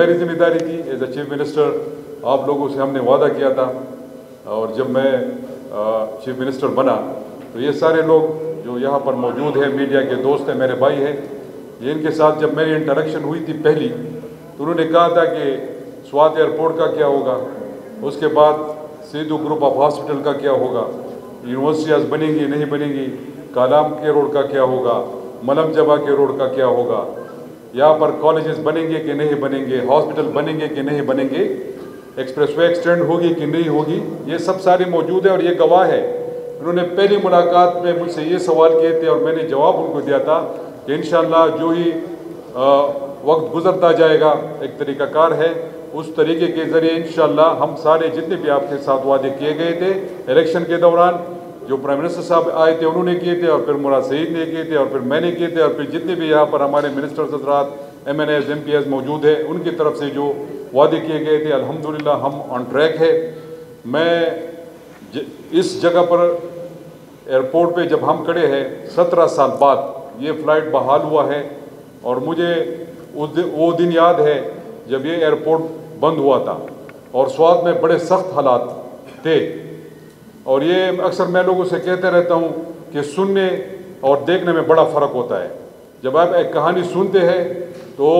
میری ذمہ داری تھی ایز اے چیف منسٹر. آپ لوگوں سے ہم نے وعدہ کیا تھا, اور جب میں چیف منسٹر بنا تو یہ سارے لوگ جو یہاں پر موجود ہیں, میڈیا کے دوست ہیں, میرے بھائی ہیں, یہ ان کے ساتھ جب میری انٹریکشن ہوئی تھی پہلی, تو انہوں نے کہا تھا کہ سوات ایئرپورٹ کا کیا ہوگا, اس کے بعد سیدھو گروپ آف ہاسپٹل کا کیا ہوگا, یونیورسٹیاں بنیں گی نہیں بنیں گی, کالام کے روڈ کا کیا ہوگا, ملم جبا کے روڈ کا کیا ہوگا, یہاں پر کالجز بنیں گے کہ نہیں بنیں گے, ہاسپٹل بنیں گے کہ نہیں بنیں گے, ایکسپریس وے ایکسٹینڈ ہوگی کہ نہیں ہوگی, یہ سب سارے موجود ہیں اور یہ گواہ ہے. انہوں نے پہلی ملاقات میں مجھ سے یہ سوال کیے تھے اور میں نے جواب ان کو دیا تھا کہ انشاءاللہ جو ہی وقت گزرتا جائے گا, ایک طریقہ کار ہے, اس طریقے کے ذریعے انشاءاللہ ہم سارے جتنے بھی آپ کے ساتھ وعدے کیے گئے تھے الیکشن کے دوران, جو پرائم منسٹر صاحب آئے تھے انہوں نے کیے تھے, اور پھر مراد سعید نے کیے تھے, اور پھر میں نے کیے تھے, اور پھر جتنے بھی یہاں پر ہمارے منسٹرز حضرات, M N As, M P As موجود ہیں, ان کی طرف سے جو وعدے کیے گئے تھے الحمدللہ ہم آن ٹریک ہے. میں اس جگہ پر ایئرپورٹ پہ جب ہم کھڑے ہیں 17 سال بعد یہ فلائٹ بحال ہوا ہے, اور مجھے وہ دن یاد ہے جب یہ ایئرپورٹ بند ہوا تھا اور سوات میں بڑے سخت حالات تھے. اور یہ اکثر میں لوگوں سے کہتے رہتا ہوں کہ سننے اور دیکھنے میں بڑا فرق ہوتا ہے. جب آپ ایک کہانی سنتے ہیں تو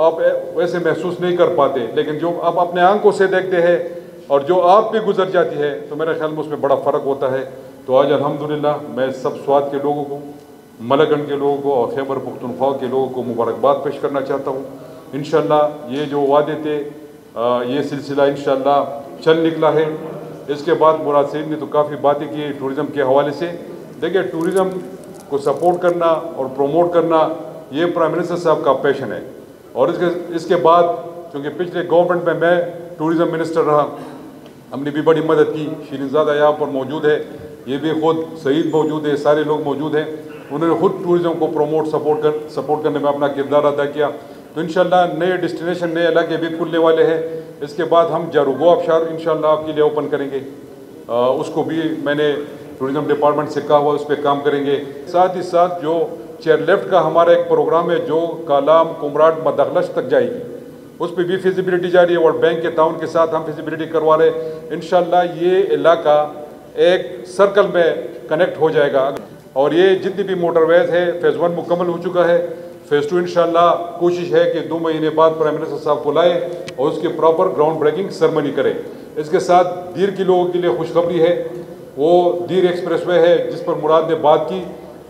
آپ ویسے محسوس نہیں کر پاتے, لیکن جو آپ اپنے آنکھوں سے دیکھتے ہیں اور جو آپ پہ گزر جاتی ہے تو میرے خیال میں اس میں بڑا فرق ہوتا ہے. تو آج الحمدللہ میں سب سوات کے لوگوں کو, ملگن کے لوگوں کو اور خیبر پختونخوا کے لوگوں کو مبارکباد پیش کرنا چاہتا ہوں. انشاءاللہ یہ جو وعدے تھے یہ سلسلہ انشاءاللہ چل نکلا ہے. اس کے بعد مراد سعید نے تو کافی باتیں کی ٹورزم کے حوالے سے. دیکھیں, ٹورزم کو سپورٹ کرنا اور پروموٹ کرنا یہ پرائم منسٹر صاحب کا پیشن ہے, اور اس کے بعد چونکہ پچھلے گورنمنٹ میں میں ٹورزم منسٹر رہا, ہم نے بھی بڑی مدد کی. شیرین زادہ یہاں پر موجود ہے, یہ بھی خود سعید موجود ہے, سارے لوگ موجود ہیں, انہوں نے خود ٹورزم کو پروموٹ سپورٹ کرنے میں اپنا کردار ادا کیا. تو انشاءاللہ نئے ڈیسٹینیشن, نئے علاقے بھی کھلنے والے ہیں. اس کے بعد ہم جاروگو آبشار انشاءاللہ آپ کے لیے اوپن کریں گے, اس کو بھی میں نے ٹورزم ڈپارٹمنٹ سے کہا ہوا, اس پہ کام کریں گے. ساتھ ہی ساتھ جو چیئر لیفٹ کا ہمارا ایک پروگرام ہے جو کالام کمراٹ مدغلش تک جائے گی, اس پہ بھی فیزیبلٹی جاری ہے, ورلڈ بینک کے تعاون کے ساتھ ہم فیزیبلٹی کروا رہے ہیں. انشاءاللہ یہ علاقہ ایک سرکل میں کنیکٹ ہو جائے گا. اور یہ جتنی بھی موٹر ویز ہے فیز 1 مکمل ہو چکا ہے, فیز 2 انشاءاللہ کوشش ہے کہ 2 مہینے بعد پرائم منسٹر صاحب کو لائے اور اس کے پراپر گراؤنڈ بریکنگ سرمنی کرے. اس کے ساتھ دیر کے لوگوں کے لیے خوشخبری ہے, وہ دیر ایکسپریس وے ہے جس پر مراد نے بات کی,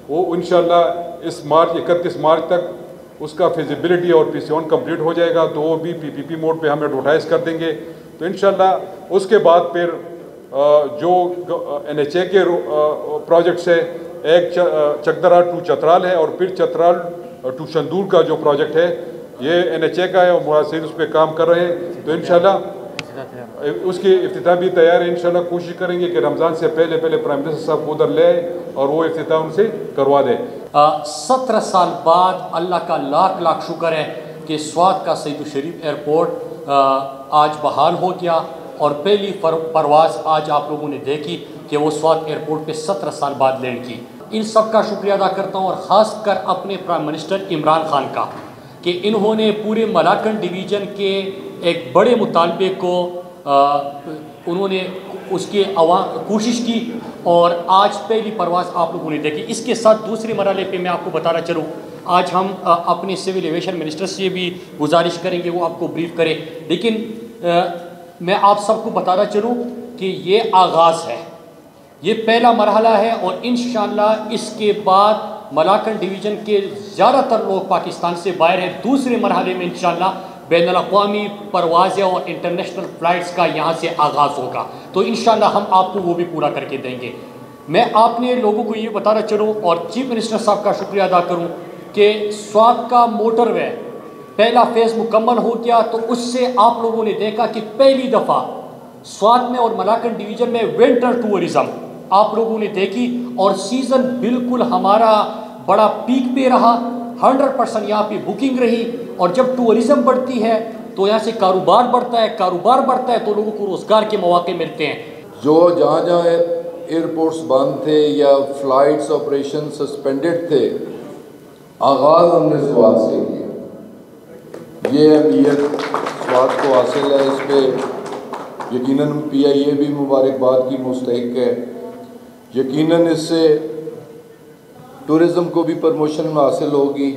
وہ انشاءاللہ اس مارچ 31 مارچ تک اس کا فیزیبلٹی اور PC1 کمپلیٹ ہو جائے گا, تو وہ بھی PPP موڈ پہ ہم ایڈورٹائز کر دیں گے. تو انشاءاللہ اس کے بعد پھر جو NHA کے پروجیکٹس ہے, ایک چکدرا ٹو چترال ہے, اور پھر چترال ٹو شندور کا جو پروجیکٹ ہے یہ NHA کا ہے, اور مراد سعید اس پہ کام کر رہے ہیں. تو انشاءاللہ اس کی افتتاح بھی تیار ہے. انشاءاللہ کوشش کریں گے کہ رمضان سے پہلے پرائم منسٹر صاحب کو ادھر لے آئے اور وہ افتتاح ان سے کروا دیں. 17 سال بعد اللہ کا لاکھ لاکھ شکر ہے کہ سوات کا سعید الشریف ایئرپورٹ آج بحال ہو گیا, اور پہلی پرواز آج آپ لوگوں نے دیکھی کہ وہ سوات ایئرپورٹ پہ 17 سال بعد لینڈ کی. ان سب کا شکریہ ادا کرتا ہوں, اور خاص کر اپنے پرائم منسٹر عمران خان کا کہ انہوں نے پورے ملاکنڈ ڈویژن کے ایک بڑے مطالبے کو انہوں نے اس کی کوشش کی, اور آج پہلی پرواز آپ لوگوں نے دیکھی. اس کے ساتھ دوسرے مرحلے پہ میں آپ کو بتانا چلوں, آج ہم اپنے سول ایویشن منسٹر سے بھی گزارش کریں گے وہ آپ کو بریف کریں, لیکن میں آپ سب کو بتانا چلوں کہ یہ آغاز ہے, یہ پہلا مرحلہ ہے, اور انشاءاللہ اس کے بعد ملاکنڈ ڈویژن کے زیادہ تر لوگ پاکستان سے باہر ہیں. دوسرے مرحلے میں انشاءاللہ بین الاقوامی پروازیں اور انٹرنیشنل فلائٹس کا یہاں سے آغاز ہوگا, تو انشاءاللہ ہم آپ کو وہ بھی پورا کر کے دیں گے. میں آپ نے لوگوں کو یہ بتانا چلوں اور چیف منسٹر صاحب کا شکریہ ادا کروں کہ سوات کا موٹر وے پہلا فیز مکمل ہو گیا, تو اس سے آپ لوگوں نے دیکھا کہ پہلی دفعہ سوات میں اور ملاکنڈ ڈویژن میں ونٹر ٹورزم آپ لوگوں نے دیکھی, اور سیزن بالکل ہمارا بڑا پیک پہ رہا, 100% یہاں پہ بکنگ رہی. اور جب ٹورزم بڑھتی ہے تو یہاں سے کاروبار بڑھتا ہے, کاروبار بڑھتا ہے تو لوگوں کو روزگار کے مواقع ملتے ہیں. جو جہاں جہاں ایئرپورٹس بند تھے یا فلائٹس آپریشن سسپینڈڈ تھے, آغاز ہم نے سوات سے کیا. یہ اہمیت سوات کو حاصل ہے، اس پہ یقیناً پی آئی اے بھی مبارکباد کی مستحق ہے۔ یقیناً اس سے ٹورزم کو بھی پروموشن حاصل ہوگی،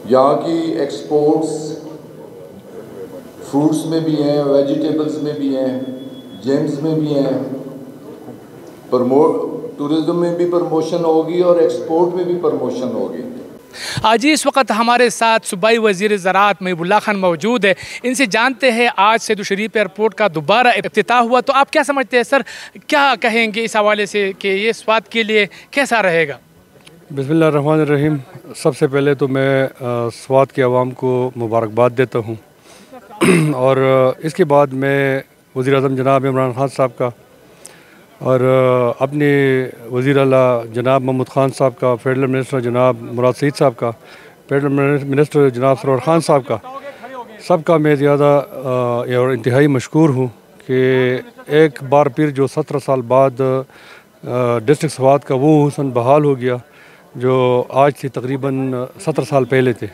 یہاں کی ایکسپورٹس فروٹس میں بھی ہیں، ویجیٹیبلز میں بھی ہیں، جیمز میں بھی ہیں، ٹورزم میں بھی پروموشن ہوگی اور ایکسپورٹ میں بھی پروموشن ہوگی۔ آج اس وقت ہمارے ساتھ صوبائی وزیر زراعت محب اللہ خان موجود ہے، ان سے جانتے ہیں آج سید الشریف ایئرپورٹ کا دوبارہ افتتاح ہوا، تو آپ کیا سمجھتے ہیں سر، کیا کہیں گے اس حوالے سے کہ یہ سوات کے لیے کیسا رہے گا؟ بسم اللہ الرحمن الرحیم۔ سب سے پہلے تو میں سوات کے عوام کو مبارکباد دیتا ہوں اور اس کے بعد میں وزیر اعظم جناب عمران خان صاحب کا اور اپنے وزیر اعلیٰ جناب محمود خان صاحب کا، فیڈرل منسٹر جناب مراد سعید صاحب کا، فیڈرل منسٹر جناب سرور خان صاحب کا، سب کا میں زیادہ اور انتہائی مشکور ہوں کہ ایک بار پھر جو 17 سال بعد ڈسٹرکٹ سوات کا وہ حسن بحال ہو گیا جو آج سے تقریباً 17 سال پہلے تھے،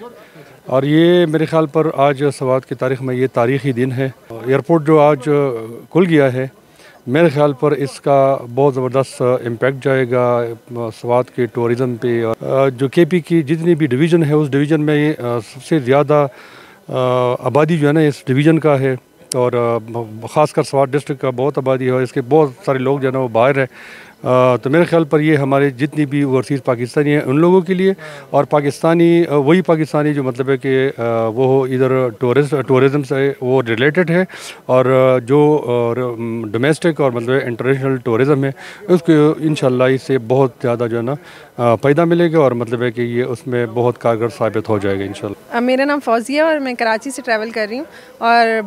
اور یہ میرے خیال پر آج سوات کی تاریخ میں یہ تاریخی دن ہے۔ ایئرپورٹ جو آج کھل گیا ہے، میرے خیال پر اس کا بہت زبردست امپیکٹ جائے گا سوات کے ٹورزم پہ، اور جو کے پی کی جتنی بھی ڈویژن ہے اس ڈویژن میں سب سے زیادہ آبادی جو ہے نا اس ڈویژن کا ہے، اور خاص کر سوات ڈسٹرکٹ کا بہت آبادی ہے، اور اس کے بہت سارے لوگ جو ہے نا وہ باہر ہیں، تو میرے خیال پر یہ ہمارے جتنی بھی اوورسیز پاکستانی ہیں ان لوگوں کے لیے، اور پاکستانی وہی پاکستانی جو مطلب ہے کہ وہ ادھر ٹورزم سے وہ ریلیٹڈ ہے، اور جو ڈومیسٹک اور مطلب انٹرنیشنل ٹورزم ہے اس کو انشاءاللہ اس سے بہت زیادہ جو ہے نا فائدہ ملے گا، اور مطلب ہے کہ یہ اس میں بہت کارگر ثابت ہو جائے گا انشاءاللہ۔ میرا نام فوزیہ اور میں کراچی سے ٹریول کر رہی ہوں، اور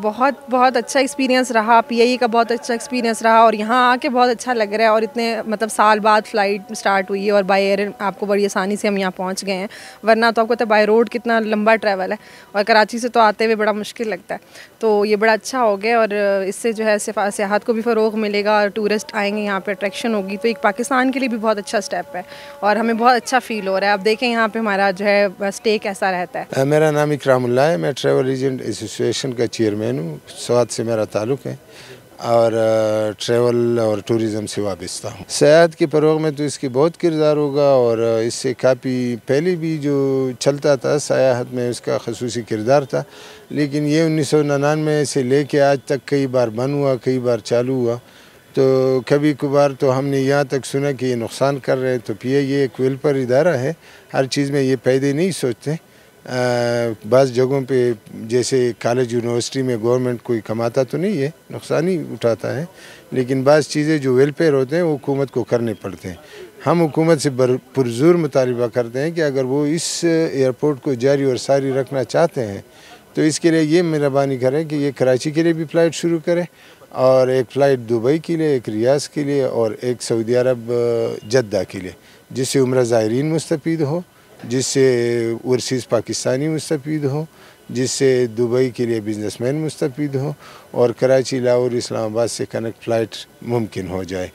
بہت اچھا ایکسپیرینس رہا، پی آئی اے کا بہت اچھا ایکسپیرینس رہا، اور یہاں آ کے بہت اچھا لگ رہا ہے، اور اتنے مطلب سال بعد فلائٹ سٹارٹ ہوئی ہے، اور بائی ایئر آپ کو بڑی آسانی سے ہم یہاں پہنچ گئے ہیں، ورنہ تو آپ کو پتہ ہے بائی روڈ کتنا لمبا ٹریول ہے، اور کراچی سے تو آتے ہوئے بڑا مشکل لگتا ہے، تو یہ بڑا اچھا ہو گیا، اور اس سے جو ہے سیاحت کو بھی فروغ ملے گا، اور ٹورسٹ آئیں گے یہاں پہ، اٹریکشن ہوگی، تو ایک پاکستان کے لیے بھی بہت اچھا اسٹیپ ہے، اور ہمیں بہت اچھا فیل ہو رہا ہے۔ آپ دیکھیں یہاں پہ ہمارا جو ہے اسٹے کیسا رہتا ہے۔ میرا نام اکرام اللہ ہے، میں ٹریول ایجنٹ ایسوسیشن کا چیئرمین ہوں، سوات سے میرا تعلق ہے، اور ٹریول اور ٹورزم سے وابستہ ہوں۔ سیاحت کے فروغ میں تو اس کی بہت کردار ہوگا، اور اس سے کافی پہلے بھی جو چلتا تھا سیاحت میں اس کا خصوصی کردار تھا، لیکن یہ 1999 سے لے کے آج تک کئی بار بند ہوا، کئی بار چالو ہوا، تو کبھی کبھار تو ہم نے یہاں تک سنا کہ یہ نقصان کر رہے، تو پی آئی اے ایک ویلفیئر ادارہ ہے، ہر چیز میں یہ فائدے نہیں سوچتے۔ بعض جگہوں پہ جیسے کالج یونیورسٹی میں گورنمنٹ کوئی کماتا تو نہیں ہے، نقصان ہی اٹھاتا ہے، لیکن بعض چیزیں جو ویلفیئر ہوتے ہیں وہ حکومت کو کرنے پڑتے ہیں۔ ہم حکومت سے پرزور مطالبہ کرتے ہیں کہ اگر وہ اس ایئرپورٹ کو جاری اور ساری رکھنا چاہتے ہیں تو اس کے لیے یہ مہربانی کریں کہ یہ کراچی کے لیے بھی فلائٹ شروع کرے، اور ایک فلائٹ دبئی کے لیے، ایک ریاض کے لیے، اور ایک سعودی عرب جدہ کے لیے، جس سے عمرہ زائرین مستفید ہو، جس سے اوورسیز پاکستانی مستفید ہو، جس سے دبئی کے لیے بزنس مین مستفید ہو، اور کراچی، لاہور، اسلام آباد سے کنیکٹ فلائٹ ممکن ہو جائے۔